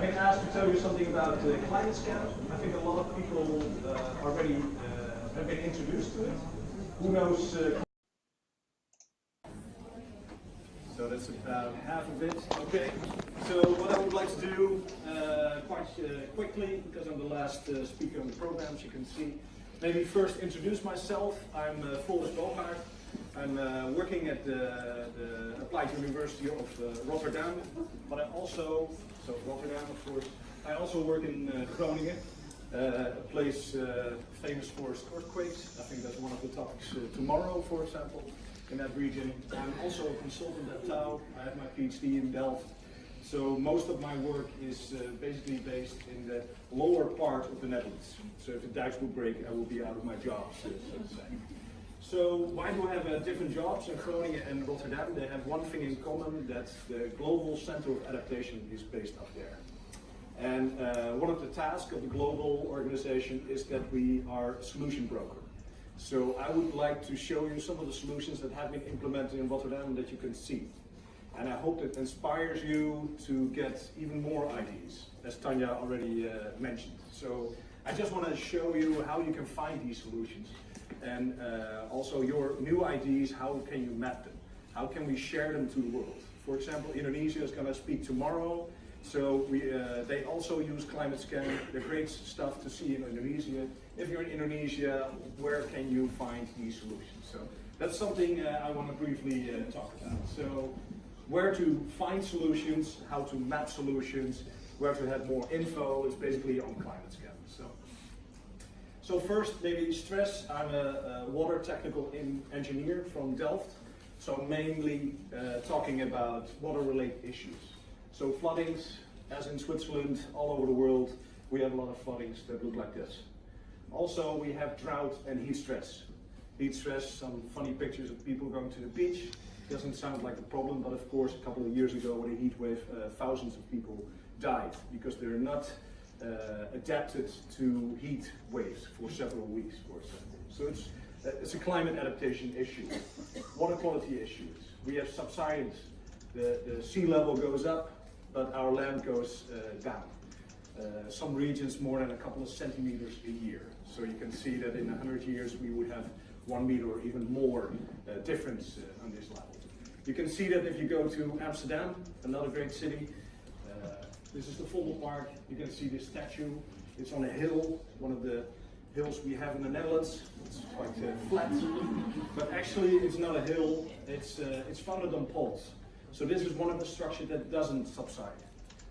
been asked to tell you something about ClimateScan. I think a lot of people already have been introduced to it. Who knows? So that's about half of it. Okay. So what I would like to do quite quickly, because I'm the last speaker on the program, as you can see, maybe first introduce myself. I'm Floris Bogaert. I'm working at the Applied University of Rotterdam, but I also, so Rotterdam of course, I also work in Groningen, a place famous for earthquakes. I think that's one of the topics tomorrow, for example, in that region. I'm also a consultant at TAU. I have my PhD in Delft. So most of my work is basically based in the lower part of the Netherlands. So if the dikes will break, I will be out of my job, so to say. So why do I have different jobs in Groningen and Rotterdam? They have one thing in common, that the global center of adaptation is based up there. And one of the tasks of the global organization is that we are a solution broker. So I would like to show you some of the solutions that have been implemented in Rotterdam that you can see. And I hope that inspires you to get even more ideas, as Tanya already mentioned. So I just want to show you how you can find these solutions. And also your new ideas, how can you map them? How can we share them to the world? For example, Indonesia is going to speak tomorrow. So they also use ClimateScan. They're great stuff to see in Indonesia. If you're in Indonesia, where can you find these solutions? So that's something I want to briefly talk about. So where to find solutions, how to map solutions, where to have more info is basically on ClimateScan. So first, maybe stress, I'm a water technical engineer from Delft. So mainly talking about water-related issues. So floodings, as in Switzerland, all over the world, we have a lot of floodings that look like this. Also, we have drought and heat stress. Heat stress, some funny pictures of people going to the beach. Doesn't sound like a problem, but of course, a couple of years ago with a heat wave, thousands of people died because they're not adapted to heat waves for several weeks, for example. So it's a climate adaptation issue. Water quality issues. We have subsidence. The sea level goes up, but our land goes down. Some regions more than a couple of centimeters a year. So you can see that in 100 years we would have 1 meter or even more difference on this level. You can see that if you go to Amsterdam, another great city. This is the Vondelpark. You can see this statue. It's on a hill, one of the hills we have in the Netherlands. It's quite flat, but actually it's not a hill. It's founded on poles. So this is one of the structures that doesn't subside.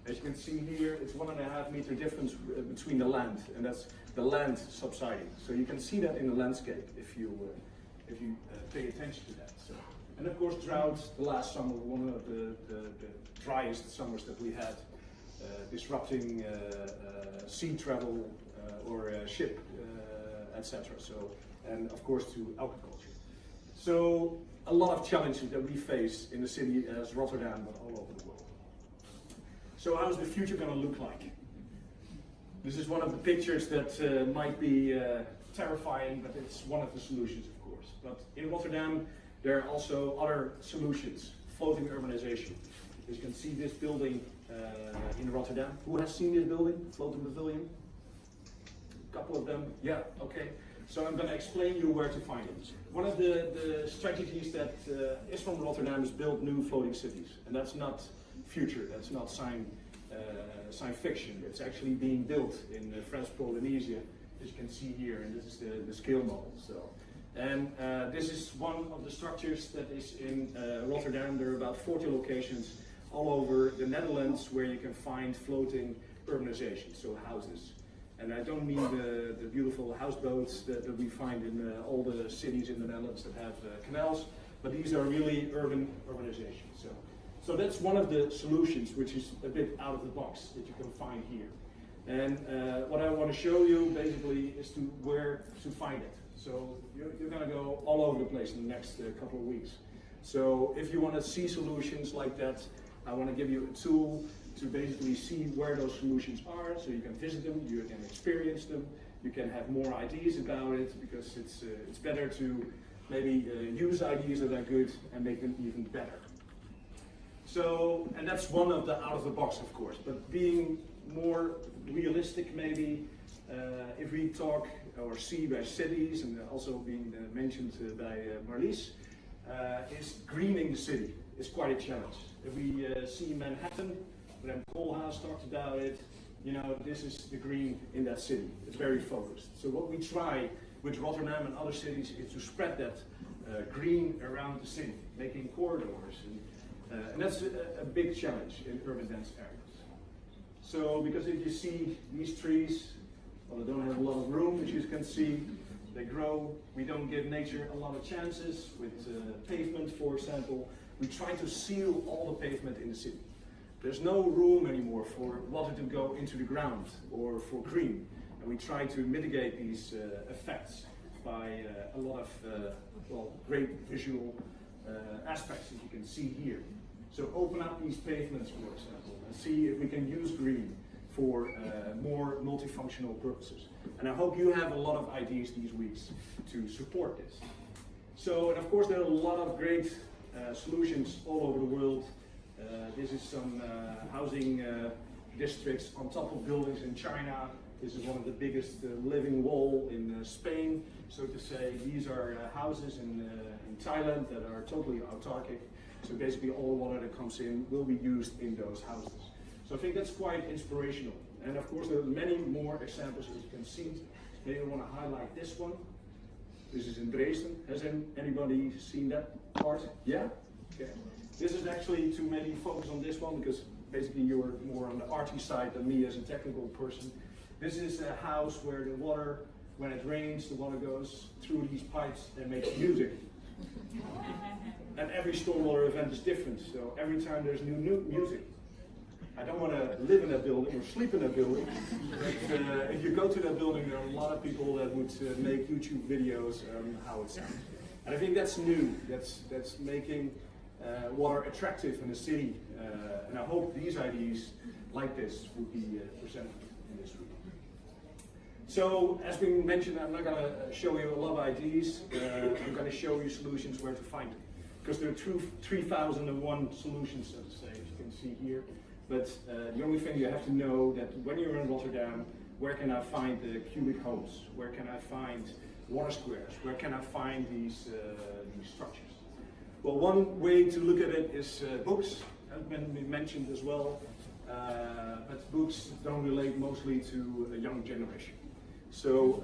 As you can see here, it's 1.5 meter difference between the land, and that's the land subsiding. So you can see that in the landscape if you pay attention to that. So, and of course, drought. The last summer, one of the driest summers that we had, disrupting sea travel or ship, etc. So, and of course to agriculture. So a lot of challenges that we face in the city as Rotterdam, but all over the world. So how's the future going to look like? This is one of the pictures that might be terrifying, but it's one of the solutions, of course. But in Rotterdam, there are also other solutions. Floating urbanization. As you can see this building in Rotterdam. Who has seen this building, Floating Pavilion? A couple of them, yeah, okay. So I'm going to explain you where to find it. One of the strategies that is from Rotterdam is build new floating cities. And that's not future, that's not science fiction. It's actually being built in French Polynesia, as you can see here, and this is the scale model. So, and this is one of the structures that is in Rotterdam. There are about 40 locations all over the Netherlands where you can find floating urbanization, so houses. And I don't mean the beautiful houseboats that we find in all the cities in the Netherlands that have canals, but these are really urbanization. So that's one of the solutions, which is a bit out of the box that you can find here. And what I want to show you basically is where to find it. So you're going to go all over the place in the next couple of weeks. So if you want to see solutions like that, I want to give you a tool to basically see where those solutions are, so you can visit them, you can experience them, you can have more ideas about it, because it's better to maybe use ideas that are good and make them even better. So, and that's one of the out of the box, of course, but being more realistic maybe, if we talk or see by cities, and also being mentioned by Marlies, is greening the city is quite a challenge. If we see Manhattan, when Koolhaas talked about it, you know, this is the green in that city. It's very focused. So what we try with Rotterdam and other cities is to spread that green around the city, making corridors, and that's a big challenge in urban dense areas. So because if you see these trees, well, they don't have a lot of room, as you can see. They grow. We don't give nature a lot of chances with pavement, for example. We try to seal all the pavement in the city. There's no room anymore for water to go into the ground or for green. And we try to mitigate these effects by a lot of well, great visual aspects that you can see here. So open up these pavements, for example, and see if we can use green for more multifunctional purposes. And I hope you have a lot of ideas these weeks to support this. So, and of course, there are a lot of great solutions all over the world. This is some housing districts on top of buildings in China. This is one of the biggest living wall in Spain, so to say. These are houses in Thailand that are totally autarkic. So basically all water that comes in will be used in those houses. So I think that's quite inspirational. And of course there are many more examples as you can see. Maybe I want to highlight this one. This is in Dresden. Has anybody seen that part? Yeah? Okay. This is actually to maybe focus on this one because basically you're more on the arty side than me as a technical person. This is a house where the water, when it rains, the water goes through these pipes and makes music. And every stormwater event is different, so every time there's new music. I don't want to live in that building or sleep in that building, but if you go to that building, there are a lot of people that would make YouTube videos on how it sounds. And I think that's new, that's making water attractive in the city, and I hope these ideas like this will be presented in this week. So, as we mentioned, I'm not going to show you a lot of ideas, I'm going to show you solutions where to find them. Because there are 3,001 solutions, so to say, as you can see here. But the only thing you have to know that when you're in Rotterdam, where can I find the cubic homes? Where can I find water squares? Where can I find these structures? Well, one way to look at it is books, has been mentioned as well. But books don't relate mostly to a young generation. So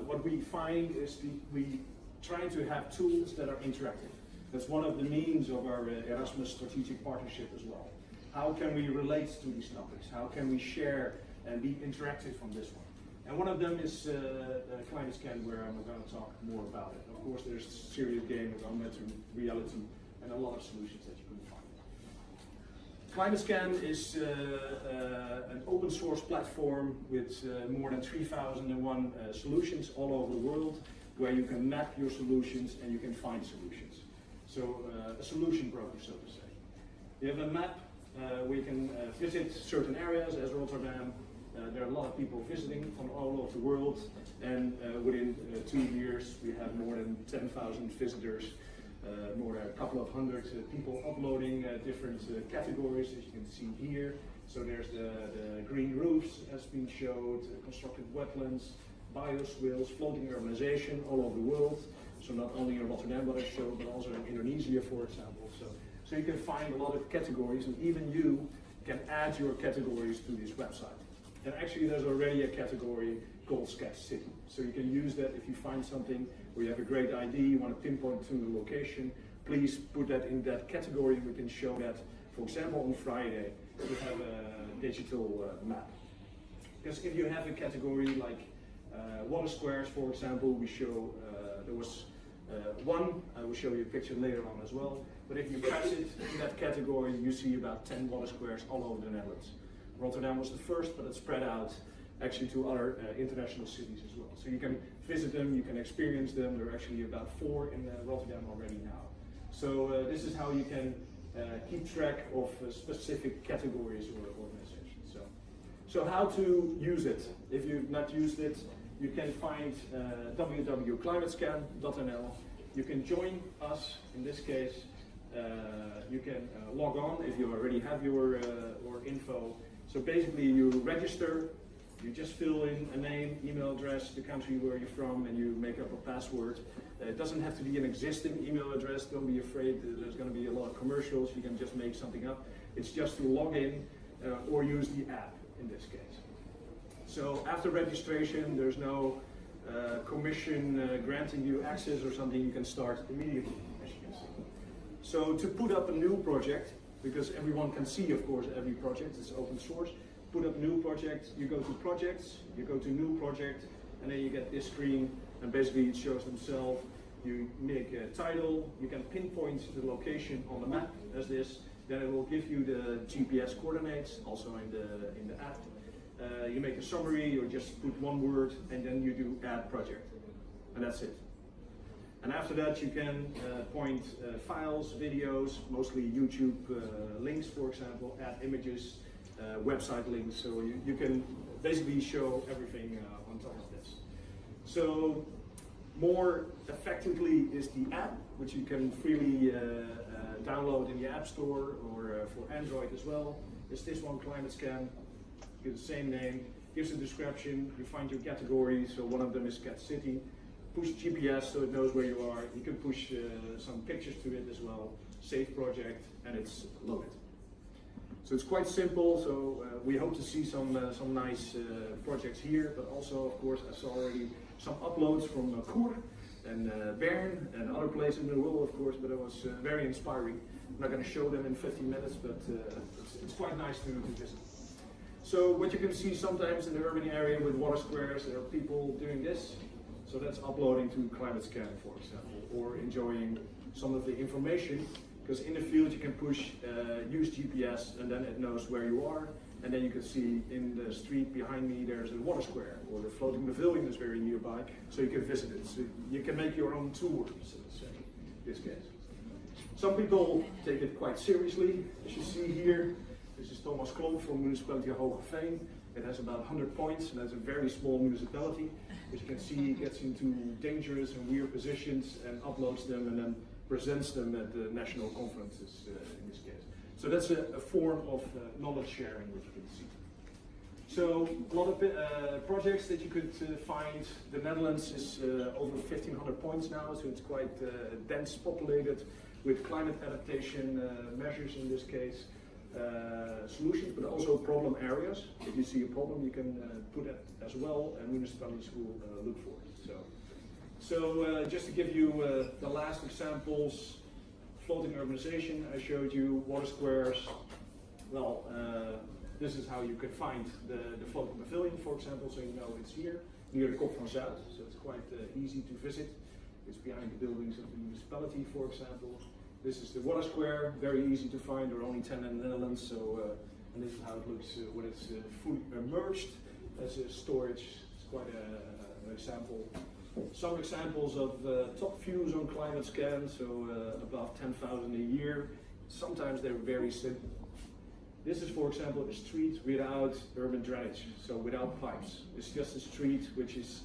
what we find is we try to have tools that are interactive. That's one of the means of our Erasmus strategic partnership as well. How can we relate to these topics? How can we share and be interactive on this one? And one of them is ClimateScan, where I'm going to talk more about it. Of course, there's serious game of augmented reality and a lot of solutions that you can find. ClimateScan is an open source platform with more than 3,001 solutions all over the world, where you can map your solutions and you can find solutions. So a solution broker, so to say. You have a map where you can visit certain areas as Rotterdam. There are a lot of people visiting from all over the world, and within 2 years we have more than 10,000 visitors, more than a couple of hundred people uploading different categories, as you can see here. So there's the green roofs, as been showed, constructed wetlands, bioswales, floating urbanization all over the world. So not only in Rotterdam, what I showed, but also in Indonesia, for example. So you can find a lot of categories, and even you can add your categories to this website. And actually there's already a category called sketchcity. So you can use that if you find something where you have a great idea, you want to pinpoint to the location, please put that in that category. We can show that, for example, on Friday, we have a digital map. Because if you have a category like water squares, for example, we show, there was one, I will show you a picture later on as well, but if you press it in that category, you see about 10 water squares all over the Netherlands. Rotterdam was the first, but it's spread out actually to other international cities as well. So you can visit them, you can experience them. There are actually about 4 in Rotterdam already now. So this is how you can keep track of specific categories or organizations. So how to use it? If you've not used it, you can find www.climatescan.nl. You can join us, in this case, you can log on if you already have your info. So basically you register, you just fill in a name, email address, the country where you're from, and you make up a password. It doesn't have to be an existing email address. Don't be afraid, there's going to be a lot of commercials. You can just make something up. It's just to log in or use the app in this case. So after registration, there's no commission granting you access or something. You can start immediately, as you can see. So to put up a new project, because everyone can see, of course, every project, it's open source. Put up new project, you go to projects, you go to new project, and then you get this screen, and basically it shows themselves. You make a title, you can pinpoint the location on the map as this, then it will give you the GPS coordinates, also in the app. You make a summary, or just put one word, and then you do add project, and that's it. And after that you can point files, videos, mostly YouTube links, for example, add images, website links, so you can basically show everything on top of this. So more effectively is the app, which you can freely download in the App Store, or for Android as well. It's this one, ClimateScan. Gives the same name, gives a description, you find your categories, so one of them is sketchcity. Push GPS so it knows where you are. You can push some pictures to it as well. Save project, and it's loaded. So it's quite simple. So we hope to see some nice projects here, but also, of course, I saw already some uploads from Koer and Bern and other places in the world, of course, but it was very inspiring. I'm not going to show them in 15 minutes, but it's quite nice to visit. So what you can see sometimes in the urban area with water squares, there are people doing this. So that's uploading to ClimateScan, for example, or enjoying some of the information, because in the field you can push use GPS, and then it knows where you are, and then you can see in the street behind me there's a water square, or the floating pavilion is very nearby, so you can visit it. So you can make your own tour, so to say, in this case. Some people take it quite seriously, as you see here. This is Thomas Klomp from Municipality Hoogeveen. It has about 100 points, and that's a very small municipality. As you can see, he gets into dangerous and weird positions and uploads them, and then presents them at the national conferences in this case. So that's a form of knowledge sharing, which you can see. So a lot of projects that you could find. The Netherlands is over 1,500 points now, so it's quite dense populated with climate adaptation measures in this case. Solutions, but also problem areas. If you see a problem, you can put it as well, and municipalities will look for it. So just to give you the last examples, floating urbanization, I showed you, water squares. Well, this is how you can find the floating pavilion, for example, so you know it's here, near the Kop van Zuid, so it's quite easy to visit. It's behind the buildings of the municipality, for example. This is the water square, very easy to find. There are only 10 in the Netherlands, so and this is how it looks when it's fully immersed as a storage. It's quite an example. Some examples of top views on ClimateScan, so above 10,000 a year. Sometimes they're very simple. This is, for example, a street without urban drainage, so without pipes. It's just a street which is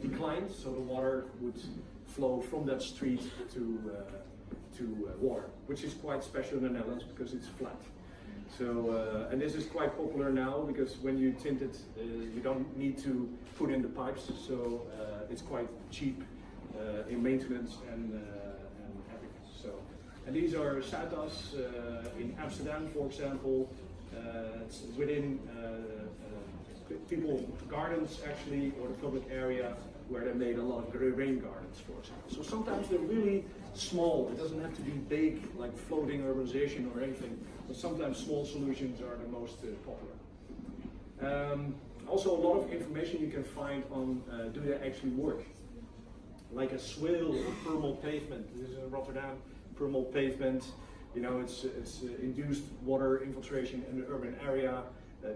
declined, so the water would flow from that street to water, which is quite special in the Netherlands because it's flat. So, and this is quite popular now because when you tint it, you don't need to put in the pipes, so it's quite cheap in maintenance and everything. So, and these are Zuidas in Amsterdam, for example. It's within people's gardens actually, or the public area, where they made a lot of rain gardens, for example. So sometimes they're really small. It doesn't have to be big, like floating urbanization or anything, but sometimes small solutions are the most popular. Also, a lot of information you can find on do they actually work. Like a swale or thermal pavement. This is in Rotterdam, thermal pavement. You know, it's induced water infiltration in the urban area,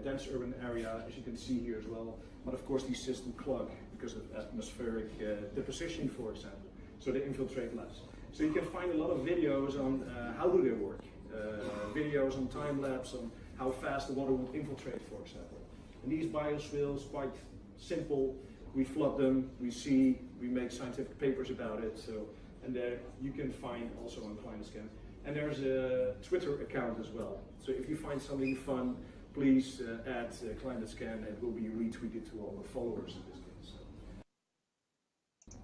dense urban area, as you can see here as well. But of course, these systems clog because of atmospheric deposition, for example. So they infiltrate less. So you can find a lot of videos on how do they work. Videos on time lapse on how fast the water will infiltrate, for example. And these bioswales, quite simple. We flood them, we make scientific papers about it. So, and there you can find also on ClimateScan. And there's a Twitter account as well. So if you find something fun, please add ClimateScan and it will be retweeted to all the followers in this case. So.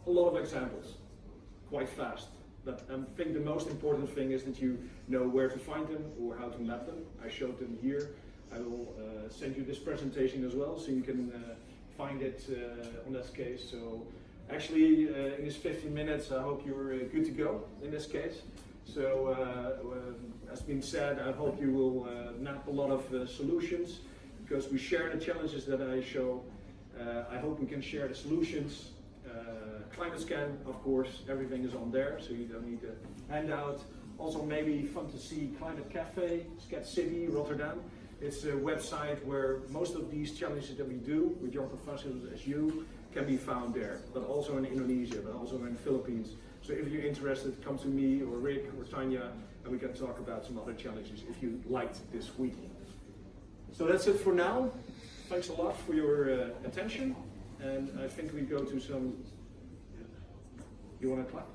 A lot of examples, quite fast. But I think the most important thing is that you know where to find them or how to map them. I showed them here. I will send you this presentation as well, so you can find it on this case. So actually, in this 15 minutes, I hope you're good to go in this case. So, as been said, I hope you will map a lot of solutions, because we share the challenges that I show. I hope we can share the solutions. ClimateScan, of course, everything is on there, so you don't need a handout. Also, maybe fun to see Climate Cafe, SketchCity, Rotterdam. It's a website where most of these challenges that we do with young professionals as you can be found there, but also in Indonesia, but also in the Philippines. So if you're interested, come to me or Rick or Tanya, and we can talk about some other challenges if you liked this week. So that's it for now. Thanks a lot for your attention, and I think we go to some. You want to clap?